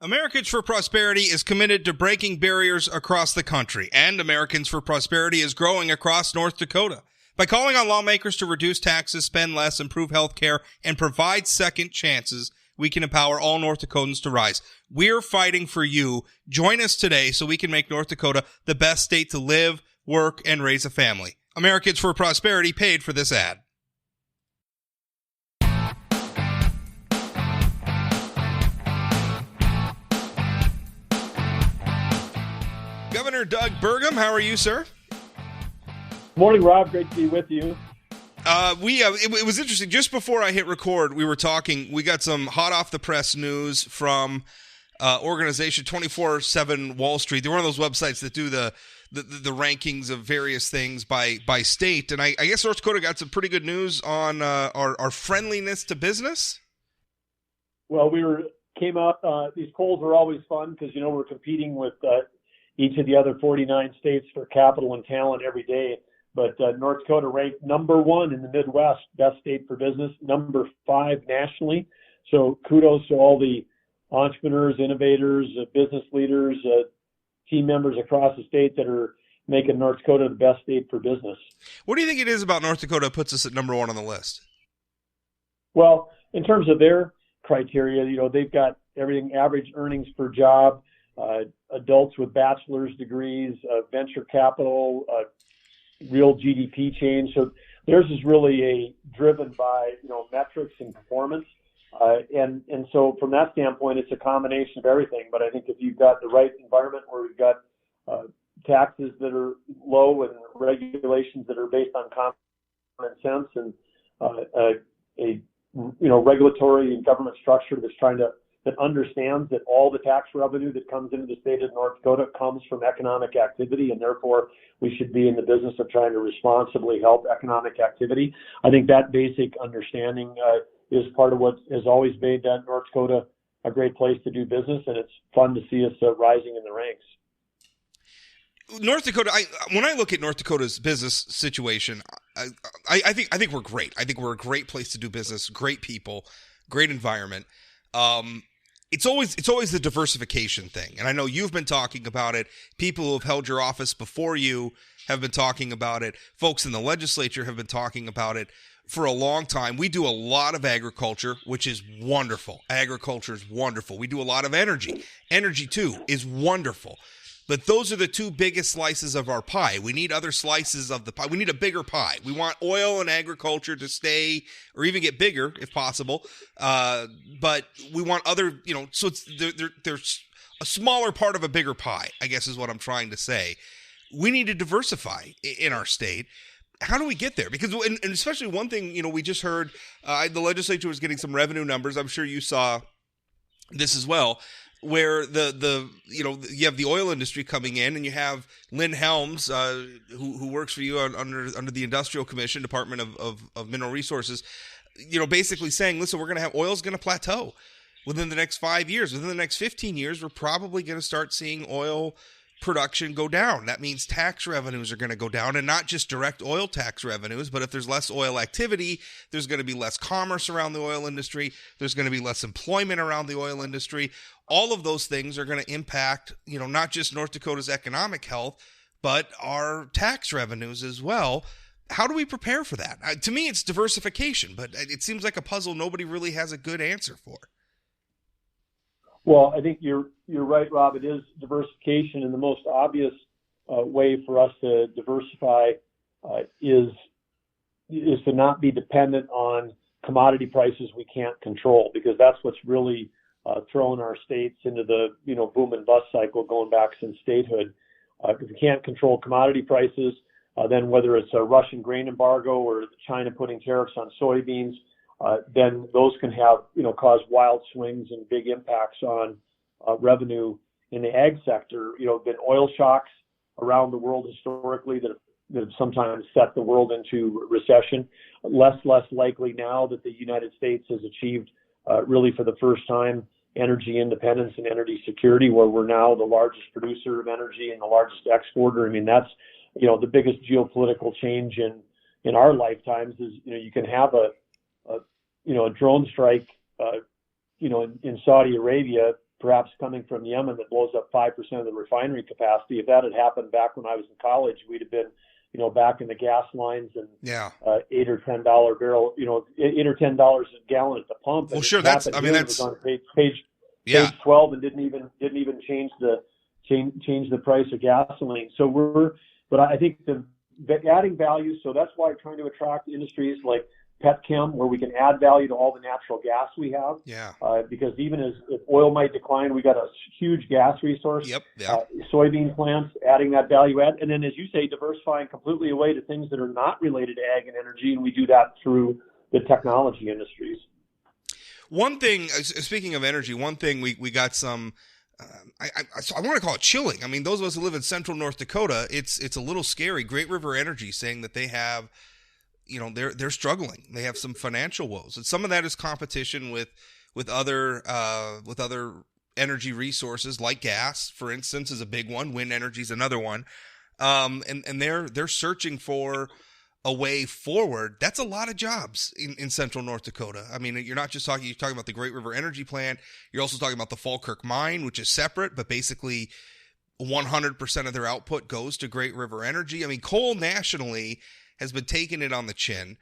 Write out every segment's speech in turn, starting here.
Americans for Prosperity is committed to breaking barriers across the country, and Americans for Prosperity is growing across North Dakota. By calling on lawmakers to reduce taxes, spend less, improve health care, and provide second chances, we can empower all North Dakotans to rise. We're fighting for you. Join us today so we can make North Dakota the best state to live, work, and raise a family. Americans for Prosperity paid for this ad. Governor Doug Burgum, how are you, sir? Morning, Rob. Great to be with you. It was interesting. Just before I hit record, we were talking. We got some hot off the press news from organization 24/7 Wall Street. They're one of those websites that do the rankings of various things by state. And I guess North Dakota got some pretty good news on our friendliness to business. Well, came out. These polls are always fun because we're competing with each of the other 49 states for capital and talent every day. But North Dakota ranked number 1 in the Midwest, best state for business, number 5 nationally. So kudos to all the entrepreneurs, innovators, business leaders, team members across the state that are making North Dakota the best state for business. What do you think it is about North Dakota that puts us at number 1 on the list? Well, in terms of their criteria, they've got everything: average earnings per job, adults with bachelor's degrees, venture capital, real GDP change. So theirs is really driven by metrics and performance, and so from that standpoint, it's a combination of everything. But I think if you've got the right environment where we've got taxes that are low and regulations that are based on common sense, and a regulatory and government structure that understands that all the tax revenue that comes into the state of North Dakota comes from economic activity, and therefore we should be in the business of trying to responsibly help economic activity. I think that basic understanding is part of what has always made North Dakota a great place to do business, and it's fun to see us rising in the ranks. North Dakota. When I look at North Dakota's business situation, I think we're great. I think we're a great place to do business. Great people, great environment. It's always the diversification thing. And I know you've been talking about it. People who have held your office before you have been talking about it. Folks in the legislature have been talking about it for a long time. We do a lot of agriculture, which is wonderful. Agriculture is wonderful. We do a lot of energy. Energy, too, is wonderful. But those are the two biggest slices of our pie. We need other slices of the pie. We need a bigger pie. We want oil and agriculture to stay or even get bigger if possible. But we want other, so there's a smaller part of a bigger pie, I guess is what I'm trying to say. We need to diversify in our state. How do we get there? Because, and especially one thing, we just heard the legislature was getting some revenue numbers. I'm sure you saw this as well, where you have the oil industry coming in, and you have Lynn Helms, who works for you under the Industrial Commission, Department of Mineral Resources, basically saying, listen, oil's going to plateau within the next 5 years. Within the next 15 years, we're probably going to start seeing oil production go down. That means tax revenues are going to go down, and not just direct oil tax revenues, but if there's less oil activity, there's going to be less commerce around the oil industry. There's going to be less employment around the oil industry. All of those things are going to impact, not just North Dakota's economic health, but our tax revenues as well. How do we prepare for that? To me, it's diversification, but it seems like a puzzle nobody really has a good answer for. Well, I think you're right, Rob. It is diversification, and the most obvious way for us to diversify is to not be dependent on commodity prices we can't control, because that's what's really thrown our states into the boom and bust cycle going back since statehood. If we can't control commodity prices, then whether it's a Russian grain embargo or China putting tariffs on soybeans, then those can have, cause wild swings and big impacts on revenue in the ag sector. Been oil shocks around the world historically that have sometimes set the world into recession. Less likely now that the United States has achieved really for the first time energy independence and energy security, where we're now the largest producer of energy and the largest exporter. I mean, that's, the biggest geopolitical change in our lifetimes is, you can have a drone strike, in Saudi Arabia perhaps coming from Yemen that blows up 5% of the refinery capacity. If that had happened back when I was in college, we'd have been, back in the gas lines and $8 or $10 barrel, $8 or $10 a gallon at the pump. Well, sure, that's on page 12 and didn't even change the price of gasoline. But I think adding value. So that's why trying to attract industries like petchem, where we can add value to all the natural gas we have. Because even if oil might decline, we got a huge gas resource. Soybean plants, adding that value add, and then, as you say, diversifying completely away to things that are not related to ag and energy, and we do that through the technology industries. One thing, speaking of energy, one thing we got some. I want to call it chilling. I mean, those of us who live in central North Dakota, it's a little scary. Great River Energy saying that they have. They're struggling. They have some financial woes, and some of that is competition with other energy resources like gas, for instance, is a big one. Wind energy is another one, and they're searching for a way forward. That's a lot of jobs in central North Dakota. I mean, you're talking about the Great River Energy Plant. You're also talking about the Falkirk Mine, which is separate, but basically 100% of their output goes to Great River Energy. I mean, coal nationally has been taking it on the chin.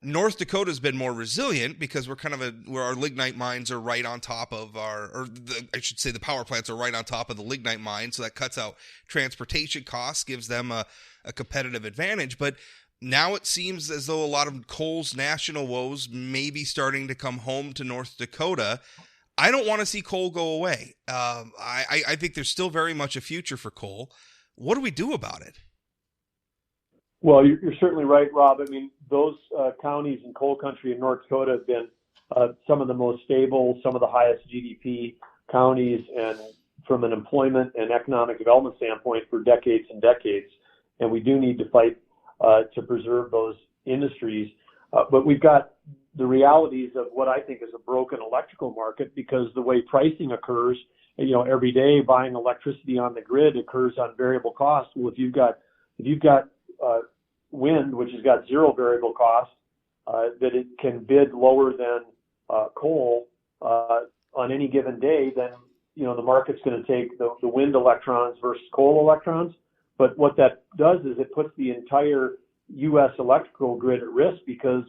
North Dakota's been more resilient because we're kind of where our lignite mines are right on top of the power plants are right on top of the lignite mine. So that cuts out transportation costs, gives them a competitive advantage. But now it seems as though a lot of coal's national woes may be starting to come home to North Dakota. I don't want to see coal go away. I think there's still very much a future for coal. What do we do about it? Well, you're certainly right, Rob. I mean, those counties in coal country in North Dakota have been some of the most stable, some of the highest GDP counties, and from an employment and economic development standpoint for decades and decades. And we do need to fight to preserve those industries. But we've got the realities of what I think is a broken electrical market, because the way pricing occurs, every day buying electricity on the grid occurs on variable cost. Well, if you've got wind, which has got zero variable cost, that it can bid lower than coal on any given day, then the market's going to take the wind electrons versus coal electrons. But what that does is it puts the entire U.S. electrical grid at risk, because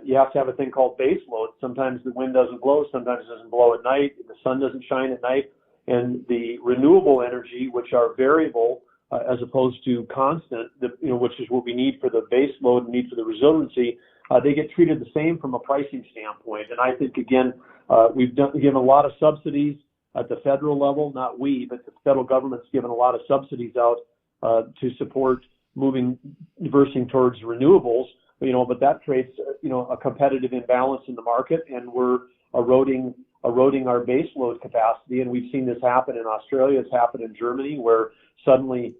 you have to have a thing called base load. Sometimes the wind doesn't blow, sometimes it doesn't blow at night, the sun doesn't shine at night, and the renewable energy, which are variable as opposed to constant, which is what we need for the base load and need for the resiliency, they get treated the same from a pricing standpoint. And I think, again, we've given a lot of subsidies at the federal level, not we, but the federal government's given a lot of subsidies out to support diversing towards renewables, but that creates, a competitive imbalance in the market, and we're eroding our base load capacity. And we've seen this happen in Australia. It's happened in Germany, where suddenly,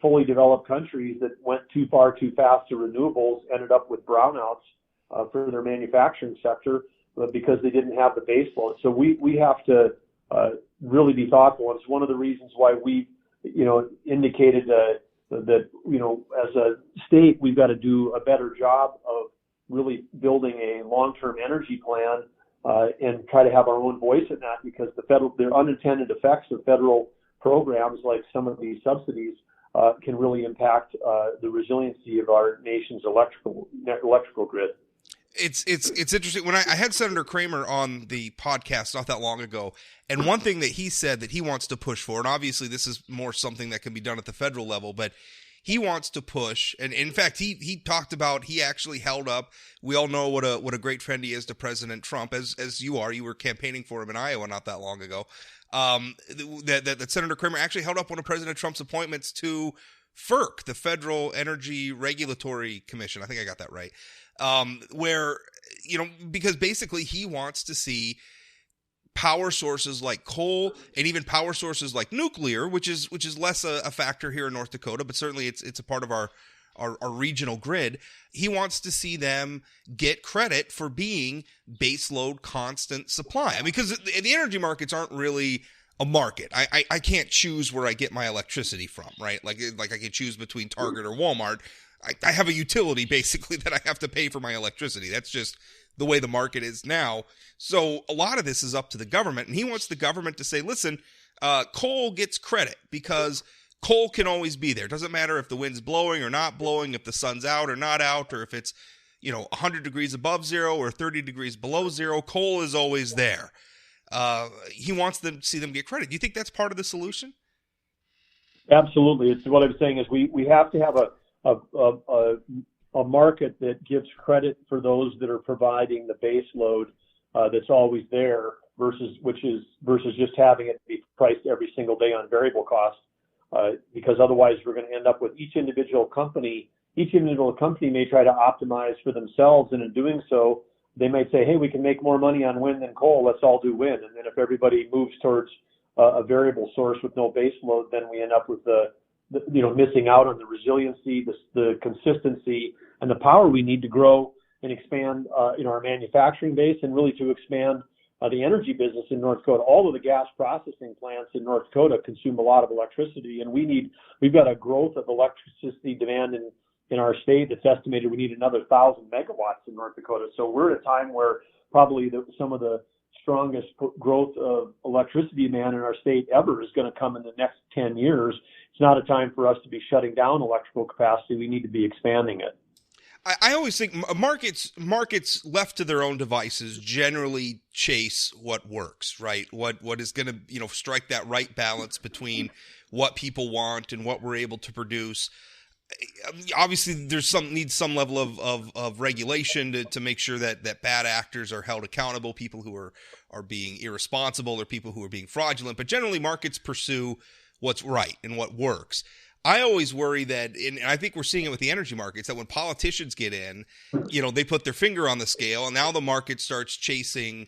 fully developed countries that went too far too fast to renewables ended up with brownouts for their manufacturing sector because they didn't have the base load. So we have to really be thoughtful. And it's one of the reasons why we, indicated that, as a state, we've got to do a better job of really building a long-term energy plan and try to have our own voice in that, because their unintended effects of federal programs like some of these subsidies can really impact the resiliency of our nation's electrical grid. It's interesting. When I had Senator Kramer on the podcast not that long ago, and one thing that he said that he wants to push for, and obviously this is more something that can be done at the federal level, but he wants to push, and in fact, he talked about, he actually held up, we all know what a great friend he is to President Trump, as you were campaigning for him in Iowa not that long ago. That Senator Kramer actually held up one of President Trump's appointments to FERC, the Federal Energy Regulatory Commission. I think I got that right. Where, because basically he wants to see power sources like coal and even power sources like nuclear, which is less a factor here in North Dakota, but certainly it's a part of our regional grid. He wants to see them get credit for being baseload constant supply. I mean, because the energy markets aren't really a market. I can't choose where I get my electricity from, right? Like I can choose between Target or Walmart. I have a utility basically that I have to pay for my electricity. That's just the way the market is now. So a lot of this is up to the government, and he wants the government to say, listen, coal gets credit because coal can always be there. It doesn't matter if the wind's blowing or not blowing, if the sun's out or not out, or if it's 100 degrees above zero or 30 degrees below zero. Coal is always there. He wants them to see them get credit. Do you think that's part of the solution? Absolutely. It's what I'm saying is we have to have a market that gives credit for those that are providing the base load that's always there versus just having it be priced every single day on variable costs. Because otherwise we're going to end up with each individual company may try to optimize for themselves, and in doing so, they might say, hey, we can make more money on wind than coal, let's all do wind. And then if everybody moves towards a variable source with no base load, then we end up with the missing out on the resiliency, the consistency, and the power we need to grow and expand our manufacturing base, and really to expand the energy business in North Dakota. All of the gas processing plants in North Dakota consume a lot of electricity, and we've got a growth of electricity demand in our state that's estimated we need another 1,000 megawatts in North Dakota. So we're at a time where probably some of the strongest growth of electricity demand in our state ever is going to come in the next 10 years. It's not a time for us to be shutting down electrical capacity. We need to be expanding it. I always think markets left to their own devices generally chase what works, right? What is going to strike that right balance between what people want and what we're able to produce. Obviously, needs some level of regulation to make sure that bad actors are held accountable, people who are being irresponsible or people who are being fraudulent. But generally, markets pursue what's right and what works. I always worry that, and I think we're seeing it with the energy markets, that when politicians get in, they put their finger on the scale, and now the market starts chasing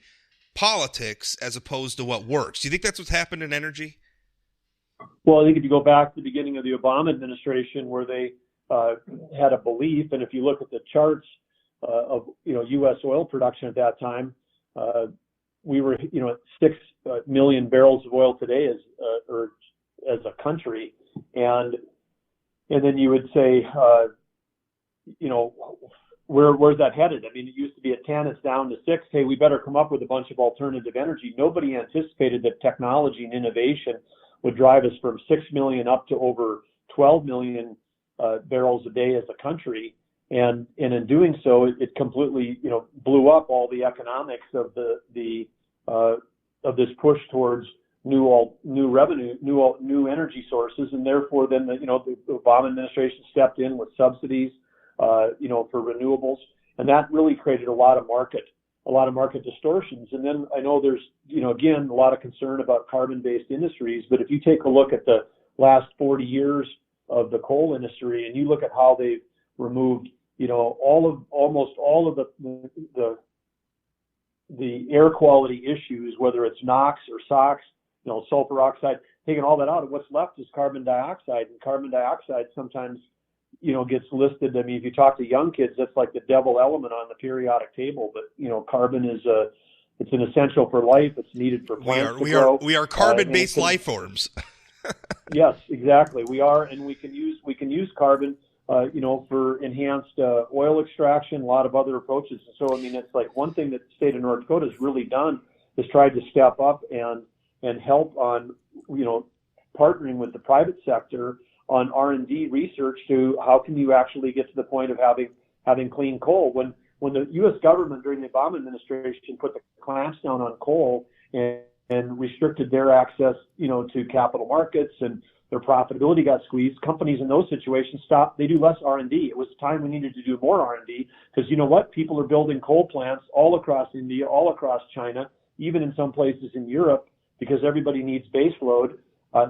politics as opposed to what works. Do you think that's what's happened in energy? Well, I think if you go back to the beginning of the Obama administration, where they had a belief, and if you look at the charts of U.S. oil production at that time, we were at 6 million barrels of oil today as a country. And then you would say, where's that headed? I mean, it used to be at 10, it's down to 6. Hey, we better come up with a bunch of alternative energy. Nobody anticipated that technology and innovation would drive us from 6 million up to over 12 million barrels a day as a country. And in doing so, it completely, blew up all the economics of of this push towards new revenue, new energy sources, and therefore then the Obama administration stepped in with subsidies, for renewables, and that really created a lot of market distortions. And then I know there's again a lot of concern about carbon-based industries, but if you take a look at the last 40 years of the coal industry and you look at how they've removed almost all of the air quality issues, whether it's NOx or SOx, sulfur oxide, taking all that out, and what's left is carbon dioxide. And carbon dioxide sometimes, gets listed. I mean, if you talk to young kids, that's like the devil element on the periodic table. But, carbon is it's an essential for life. It's needed for plants to grow. We are carbon-based life forms. Yes, exactly. We are, and we can use carbon, for enhanced oil extraction, a lot of other approaches. So, I mean, it's like one thing that the state of North Dakota has really done is tried to step up and help on, partnering with the private sector on R&D research to how can you actually get to the point of having clean coal. When the U.S. government during the Obama administration put the clamps down on coal and restricted their access, to capital markets, and their profitability got squeezed, companies in those situations stopped. They do less R&D. It was time we needed to do more R&D because you know what? People are building coal plants all across India, all across China, even in some places in Europe, because everybody needs base load.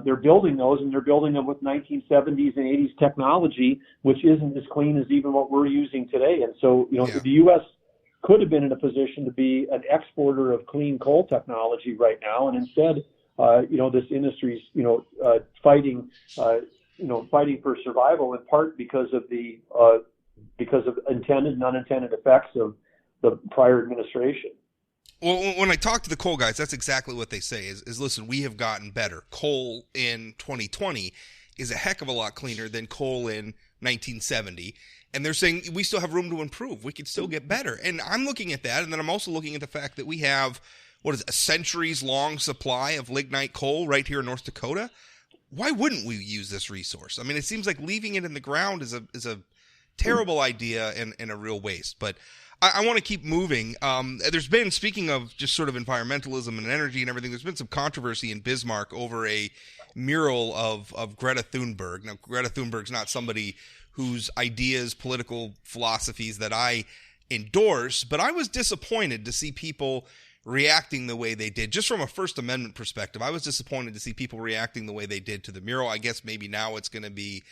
They're building those, and they're building them with 1970s and 80s technology, which isn't as clean as even what we're using today. And so, the U.S. could have been in a position to be an exporter of clean coal technology right now, and instead, this industry's, fighting for survival in part because of intended and unintended effects of the prior administration. Well, when I talk to the coal guys, that's exactly what they say is listen, we have gotten better. Coal in 2020 is a heck of a lot cleaner than coal in 1970. And they're saying we still have room to improve. We could still get better. And I'm looking at that, and then I'm also looking at the fact that we have, a centuries-long supply of lignite coal right here in North Dakota. Why wouldn't we use this resource? I mean, it seems like leaving it in the ground is a terrible idea and a real waste. But I want to keep moving. There's been, speaking of just sort of environmentalism and energy and everything, there's been some controversy in Bismarck over a mural of Greta Thunberg. Now, Greta Thunberg's not somebody whose ideas, political philosophies that I endorse, but I was disappointed to see people reacting the way they did. Just from a First Amendment perspective, I was disappointed to see people reacting the way they did to the mural. I guess maybe now it's going to be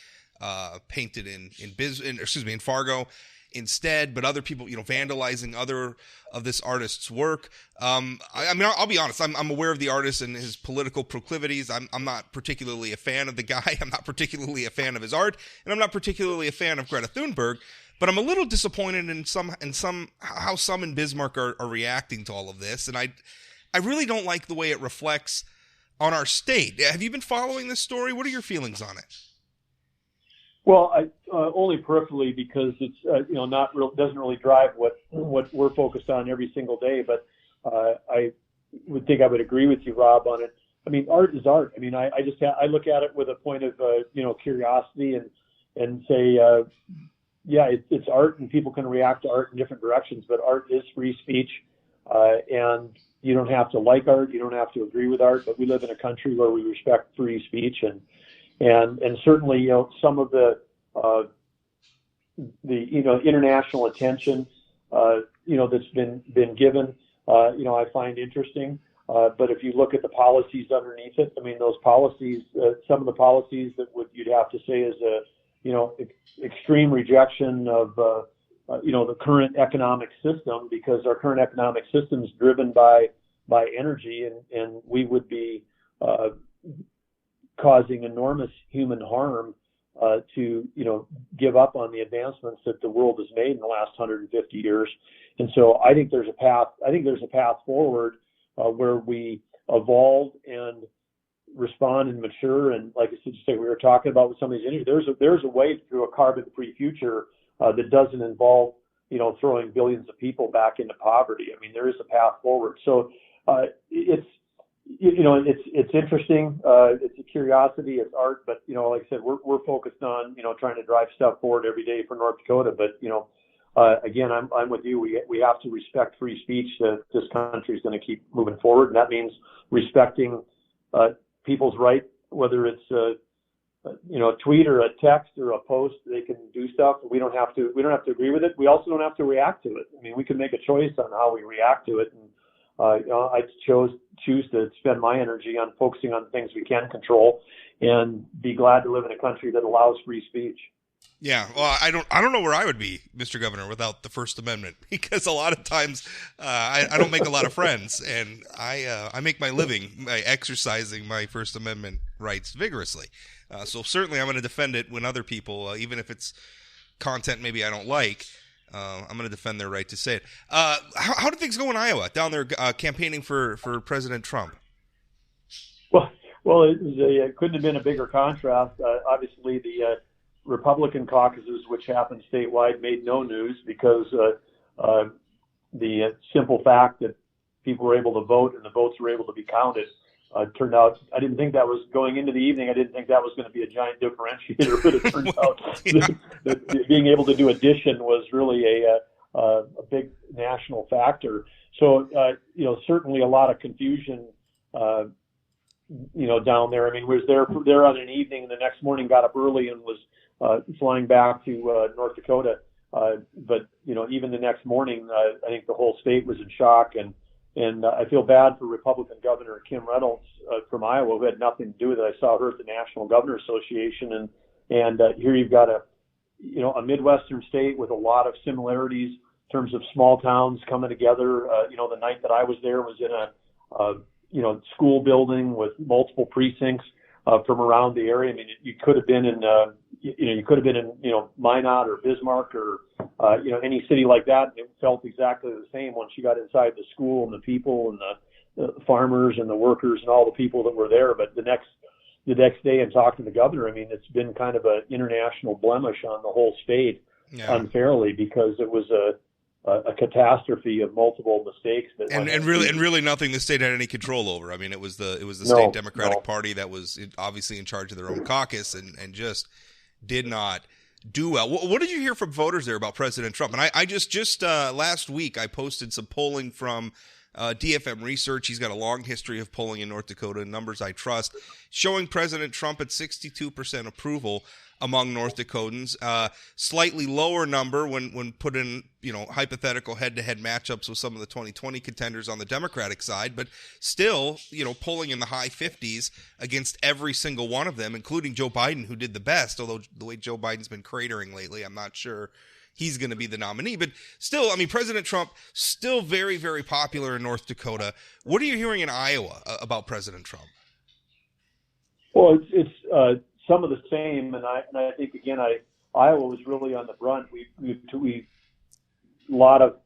painted in Fargo instead, but other people, vandalizing other of this artist's work. I'll be honest. I'm aware of the artist and his political proclivities. I'm not particularly a fan of the guy. I'm not particularly a fan of his art, and I'm not particularly a fan of Greta Thunberg. But I'm a little disappointed in how some in Bismarck are reacting to all of this, and I really don't like the way it reflects on our state. Have you been following this story? What are your feelings on it? Well, I only peripherally, because it's doesn't really drive what we're focused on every single day. But I would think I would agree with you, Rob, on it. I mean, art is art. I mean, I look at it with a point of curiosity and say. Yeah, it's art, and people can react to art in different directions, but art is free speech, and you don't have to like art, you don't have to agree with art, but we live in a country where we respect free speech, and certainly, some of the international attention, that's been given, I find interesting, but if you look at the policies underneath it, I mean, those policies, some of the policies that you'd have to say is extreme rejection of, the current economic system, because our current economic system is driven by energy, and we would be causing enormous human harm to, give up on the advancements that the world has made in the last 150 years. And so I think there's a path forward where we evolve and respond and mature, and like I said, we were talking about with some of these issues, there's a way through a carbon-free future that doesn't involve throwing billions of people back into poverty. I mean, there is a path forward. So it's interesting. It's a curiosity. It's art, but like I said, we're focused on trying to drive stuff forward every day for North Dakota. But again, I'm with you. We have to respect free speech. This country is going to keep moving forward, and that means respecting people's right, whether it's a tweet or a text or a post. They can do stuff. We don't have to agree with it. We also don't have to react to it. I mean, we can make a choice on how we react to it. And I choose to spend my energy on focusing on things we can control, and be glad to live in a country that allows free speech. Yeah, well, I don't know where I would be, Mr. Governor, without the First Amendment, because a lot of times I don't make a lot of friends, and I make my living by exercising my First Amendment rights vigorously. So certainly I'm going to defend it when other people, even if it's content maybe I don't like, I'm going to defend their right to say it. How did things go in Iowa, down there campaigning for President Trump? Well, it couldn't have been a bigger contrast. Obviously, the Republican caucuses, which happened statewide, made no news because the simple fact that people were able to vote and the votes were able to be counted turned out. I didn't think that was going into the evening. I didn't think that was going to be a giant differentiator, but it turned out that being able to do addition was really a big national factor. So certainly a lot of confusion. Down there. I mean, was there on an evening, and the next morning got up early and was flying back to North Dakota. But even the next morning, I think the whole state was in shock, and I feel bad for Republican Governor Kim Reynolds from Iowa, who had nothing to do with it. I saw her at the National Governor Association, and here you've got a Midwestern state with a lot of similarities in terms of small towns coming together. The night that I was there was in a school building with multiple precincts from around the area. I mean, you could have been in, Minot or Bismarck or, any city like that. And it felt exactly the same once you got inside the school, and the people and the farmers and the workers and all the people that were there. But the next day, and talking to the governor, I mean, it's been kind of an international blemish on the whole state. Yeah. unfairly because it was a catastrophe of multiple mistakes that really nothing the state had any control over. I mean, it was the No, state Democratic no. Party that was obviously in charge of their own caucus and just did not do well. What did you hear from voters there about President Trump? And I just last week I posted some polling from DFM Research. He's got a long history of polling in North Dakota, numbers I trust, showing President Trump at 62% approval among North Dakotans. Slightly lower number when put in, hypothetical head-to-head matchups with some of the 2020 contenders on the Democratic side, but still, polling in the high 50s against every single one of them, including Joe Biden, who did the best, although the way Joe Biden's been cratering lately, I'm not sure he's going to be the nominee. But still, I mean, President Trump, still very, very popular in North Dakota. What are you hearing in Iowa about President Trump? Well, it's some of the same, and I think again, Iowa was really on the brunt. We a lot of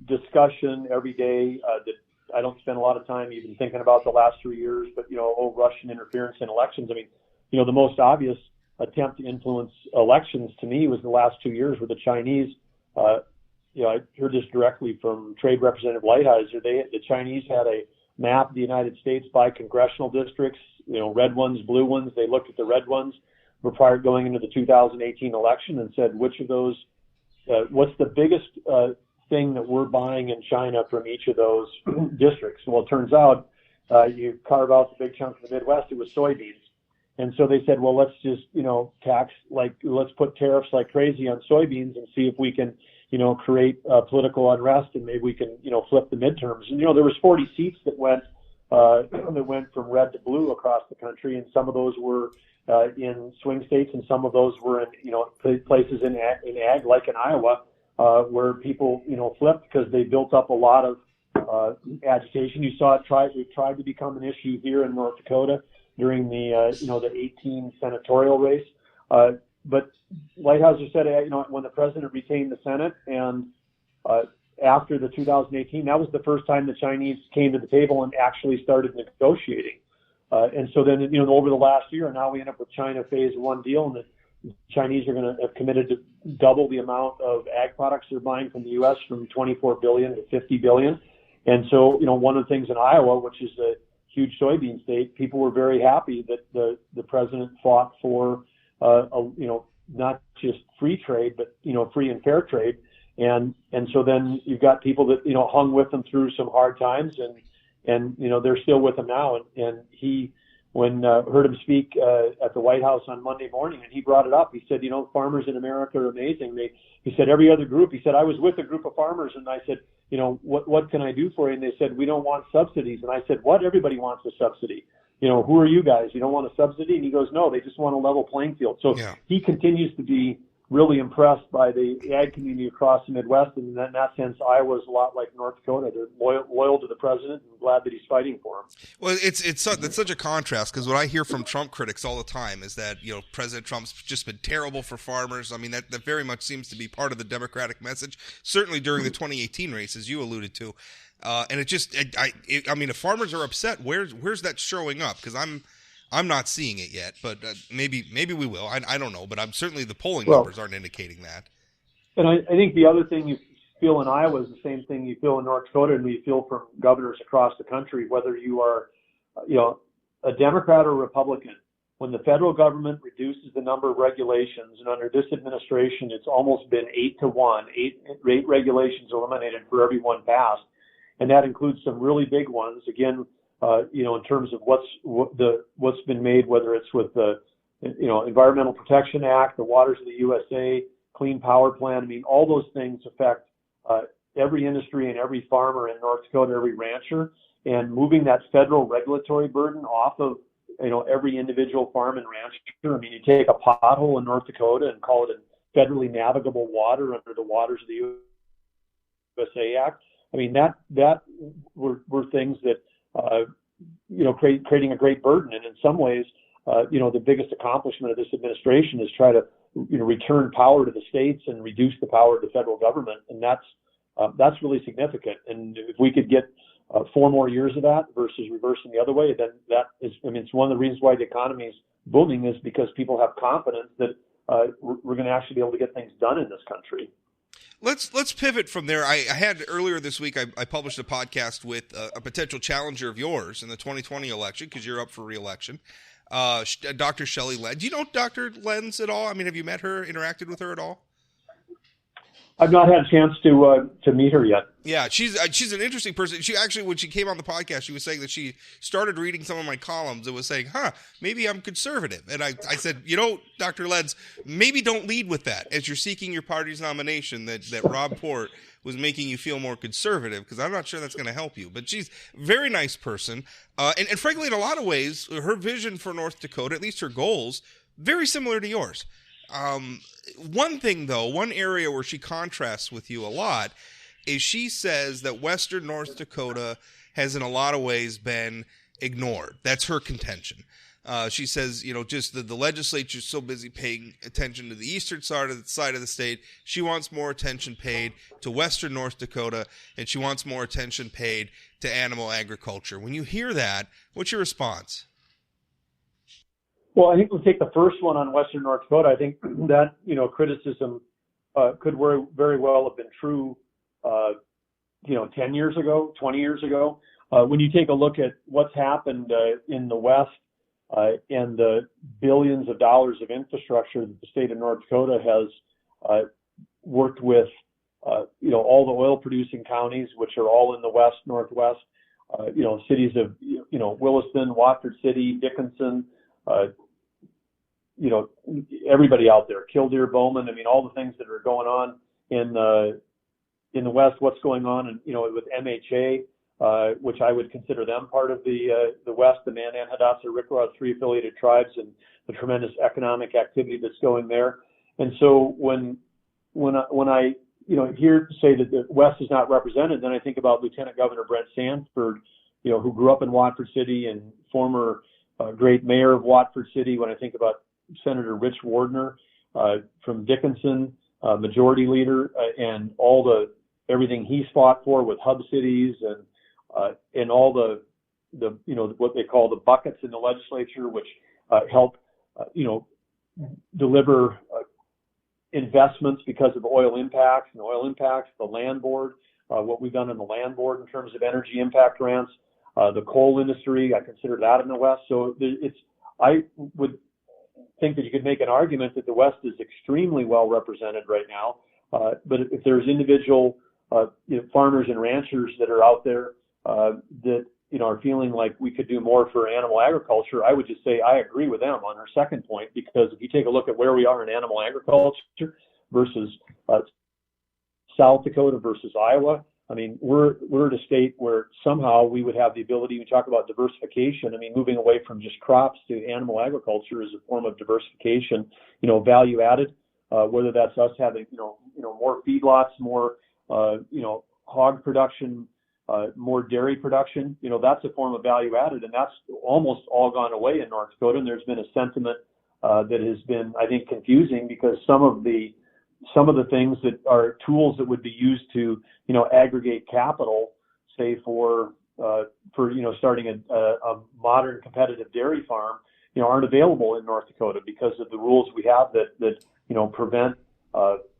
discussion every day that I don't spend a lot of time even thinking about the last 3 years, but Russian interference in elections. I mean, the most obvious attempt to influence elections to me was the last 2 years where the Chinese. I heard this directly from Trade Representative Lighthizer. The Chinese had a map of the United States by congressional districts, red ones, blue ones. They looked at the red ones prior to going into the 2018 election and said, which of those, what's the biggest thing that we're buying in China from each of those districts? Well, it turns out you carve out the big chunk of the Midwest, it was soybeans. And so they said, well, let's just, let's put tariffs like crazy on soybeans and see if we can, create political unrest and maybe we can, flip the midterms. And, there was 40 seats that went from red to blue across the country. And some of those were in swing states and some of those were in, places in ag, like in Iowa, where people, flipped because they built up a lot of agitation. You saw it tried to become an issue here in North Dakota during the 18 senatorial race. But Lighthizer said, when the president retained the Senate and after the 2018, that was the first time the Chinese came to the table and actually started negotiating. And so then, over the last year, now we end up with China phase one deal, and the Chinese are going to have committed to double the amount of ag products they're buying from the U.S. from 24 billion to 50 billion. And so, one of the things in Iowa, which is a huge soybean state, people were very happy that the president fought for, not just free trade, but, free and fair trade. And so then you've got people that, hung with them through some hard times and they're still with him now. And he, when heard him speak at the White House on Monday morning, and he brought it up, he said, farmers in America are amazing. He said, every other group, he said, I was with a group of farmers and I said, what can I do for you? And they said, we don't want subsidies. And I said, what? Everybody wants a subsidy. Who are you guys? You don't want a subsidy? And he goes, no, they just want a level playing field. So yeah. He continues to be really impressed by the ag community across the Midwest. And in that sense, Iowa's a lot like North Dakota. They're loyal to the president and glad that he's fighting for him. Well, it's such a contrast, because what I hear from Trump critics all the time is that, President Trump's just been terrible for farmers. I mean, that very much seems to be part of the Democratic message, certainly during the 2018 race, as you alluded to. And it just, I mean, if farmers are upset, where's that showing up? Because I'm not seeing it yet, but maybe we will. I don't know, but I'm certainly the polling numbers aren't indicating that. And I think the other thing you feel in Iowa is the same thing you feel in North Dakota, and you feel from governors across the country, whether you are, a Democrat or Republican. When the federal government reduces the number of regulations, and under this administration, it's almost been 8-1, eight regulations eliminated for every one passed. And that includes some really big ones. Again, in terms of what's been made, whether it's with the, Environmental Protection Act, the Waters of the USA, Clean Power Plan. I mean, all those things affect every industry and every farmer in North Dakota, every rancher, and moving that federal regulatory burden off of, every individual farm and rancher. I mean, you take a pothole in North Dakota and call it a federally navigable water under the Waters of the USA Act. I mean, that were things that, creating a great burden. And in some ways, the biggest accomplishment of this administration is try to, return power to the states and reduce the power of the federal government. And that's really significant. And if we could get 4 more years of that versus reversing the other way, then that is, it's one of the reasons why the economy is booming, is because people have confidence that we're going to actually be able to get things done in this country. Let's pivot from there. I had earlier this week, I published a podcast with a potential challenger of yours in the 2020 election, because you're up for re-election, Dr. Shelley Lenz. Do you know Dr. Lenz at all? I mean, have you met her, interacted with her at all? I've not had a chance to meet her yet. Yeah, she's an interesting person. She actually, when she came on the podcast, she was saying that she started reading some of my columns and was saying, maybe I'm conservative. And I said, Dr. Lenz, maybe don't lead with that as you're seeking your party's nomination, that Rob Port was making you feel more conservative, because I'm not sure that's going to help you. But she's a very nice person. And frankly, in a lot of ways, her vision for North Dakota, at least her goals, very similar to yours. One thing, though, one area where she contrasts with you a lot is she says that Western North Dakota has in a lot of ways been ignored. That's her contention. She says, just the legislature's so busy paying attention to the eastern side of the state. She wants more attention paid to Western North Dakota, and she wants more attention paid to animal agriculture. When you hear that, what's your response? Well, I think we'll take the first one on Western North Dakota. I think that, criticism could very well have been true, 10 years ago, 20 years ago. When you take a look at what's happened in the West and the billions of dollars of infrastructure that the state of North Dakota has worked with, all the oil-producing counties, which are all in the West, Northwest, cities of, Williston, Watford City, Dickinson, everybody out there, Killdeer, Bowman. I mean, all the things that are going on in the West. What's going on, with MHA, which I would consider them part of the West, the Mandan, Hadassah, Rickrah, 3 affiliated tribes, and the tremendous economic activity that's going there. And so when I hear say that the West is not represented, then I think about Lieutenant Governor Brent Sanford, who grew up in Watford City and former great mayor of Watford City. When I think about Senator Rich Wardner from Dickinson, majority leader, and everything he's fought for with hub cities and all the what they call the buckets in the legislature, which help deliver investments because of oil impacts, the land board, what we've done in the land board in terms of energy impact grants. The coal industry, I consider that in the West. So I would think that you could make an argument that the West is extremely well represented right now. But if there's individual farmers and ranchers that are out there that are feeling like we could do more for animal agriculture, I would just say I agree with them on her second point, because if you take a look at where we are in animal agriculture versus South Dakota versus Iowa, I mean, we're at a state where somehow we would have the ability, we talk about diversification. I mean, moving away from just crops to animal agriculture is a form of diversification, value added, whether that's us having, more feedlots, more, hog production, more dairy production, that's a form of value added. And that's almost all gone away in North Dakota. And there's been a sentiment that has been, I think, confusing, because some of the things that are tools that would be used to, aggregate capital, say for starting a modern competitive dairy farm, aren't available in North Dakota because of the rules we have that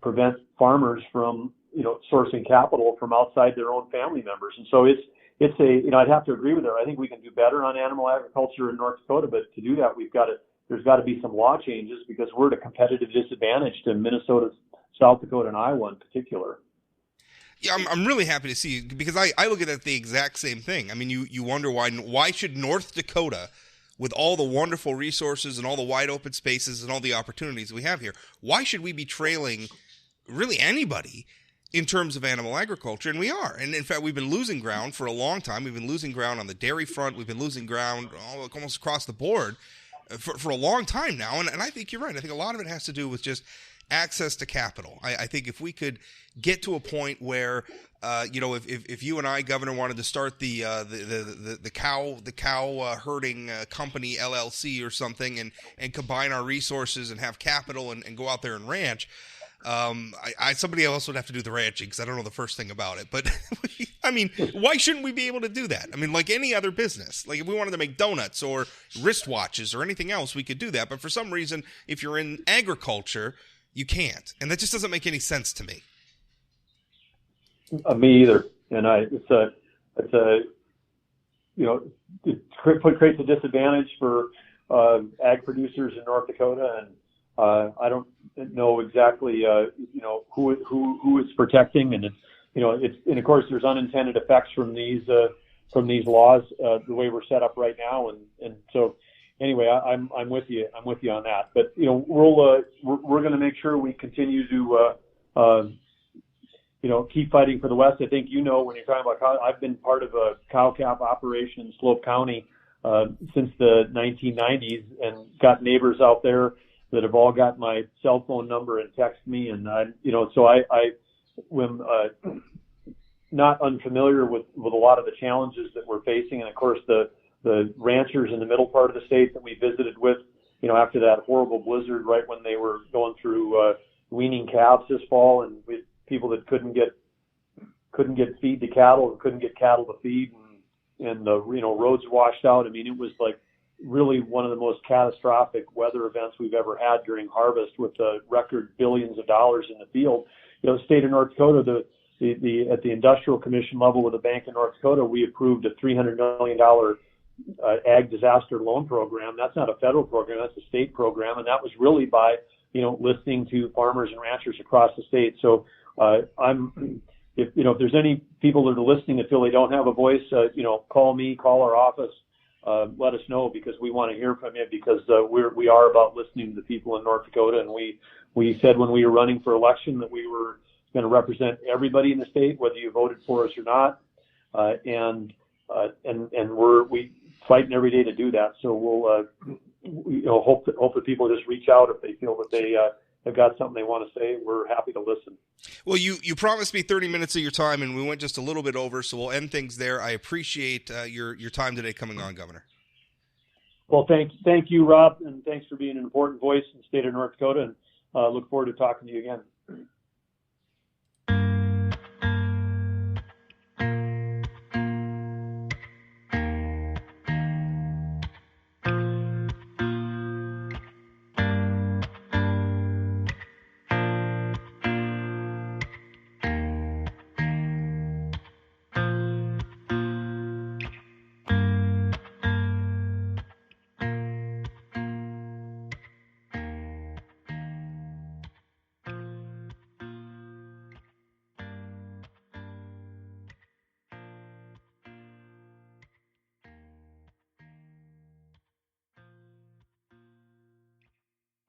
prevent farmers from, sourcing capital from outside their own family members. And so it's I'd have to agree with her. I think we can do better on animal agriculture in North Dakota, but to do that, there's got to be some law changes, because we're at a competitive disadvantage to Minnesota, South Dakota, and Iowa in particular. Yeah, I'm really happy to see, because I look at it the exact same thing. I mean, you wonder why should North Dakota, with all the wonderful resources and all the wide open spaces and all the opportunities we have here, why should we be trailing really anybody in terms of animal agriculture? And we are. And in fact, we've been losing ground for a long time. We've been losing ground on the dairy front. We've been losing ground almost across the board for a long time now. And I think you're right. I think a lot of it has to do with just access to capital. I think if we could get to a point where, if you and I, Governor, wanted to start the cow herding company LLC or something, and combine our resources and have capital and go out there and ranch, somebody else would have to do the ranching, because I don't know the first thing about it. But I mean, why shouldn't we be able to do that? I mean, like any other business. Like if we wanted to make donuts or wristwatches or anything else, we could do that. But for some reason, if you're in agriculture, you can't. And that just doesn't make any sense to me. Me either. And it creates a disadvantage for ag producers in North Dakota, and I don't know exactly who it's protecting, and and of course there's unintended effects from these laws the way we're set up right now, and so anyway, I'm with you on that. But we're going to make sure we continue to keep fighting for the West. I think when you're talking about cow, I've been part of a cow calf operation in Slope County since the 1990s, and got neighbors out there that have all got my cell phone number and text me, and so I am not unfamiliar with a lot of the challenges that we're facing, and of course the ranchers in the middle part of the state that we visited with, after that horrible blizzard right when they were going through weaning calves this fall, and we had people that couldn't get feed to cattle and couldn't get cattle to feed, and the roads washed out. I mean, it was like really one of the most catastrophic weather events we've ever had during harvest, with record billions of dollars in the field. The state of North Dakota, at the industrial commission level with the Bank of North Dakota, we approved a $300 million ag disaster loan program. That's not a federal program, that's a state program, and that was really by listening to farmers and ranchers across the state. So if there's any people that are listening that feel they don't have a voice, call me, call our office. Let us know, because we want to hear from you, because we are about listening to the people in North Dakota, and we said when we were running for election that we were going to represent everybody in the state, whether you voted for us or not, and we fighting every day to do that. So we'll hope that people just reach out if they feel that they have got something they want to say. We're happy to listen. Well, you promised me 30 minutes of your time, and we went just a little bit over, so we'll end things there. I appreciate your time today coming on, Governor. Well, thank you, Rob, and thanks for being an important voice in the state of North Dakota, and look forward to talking to you again.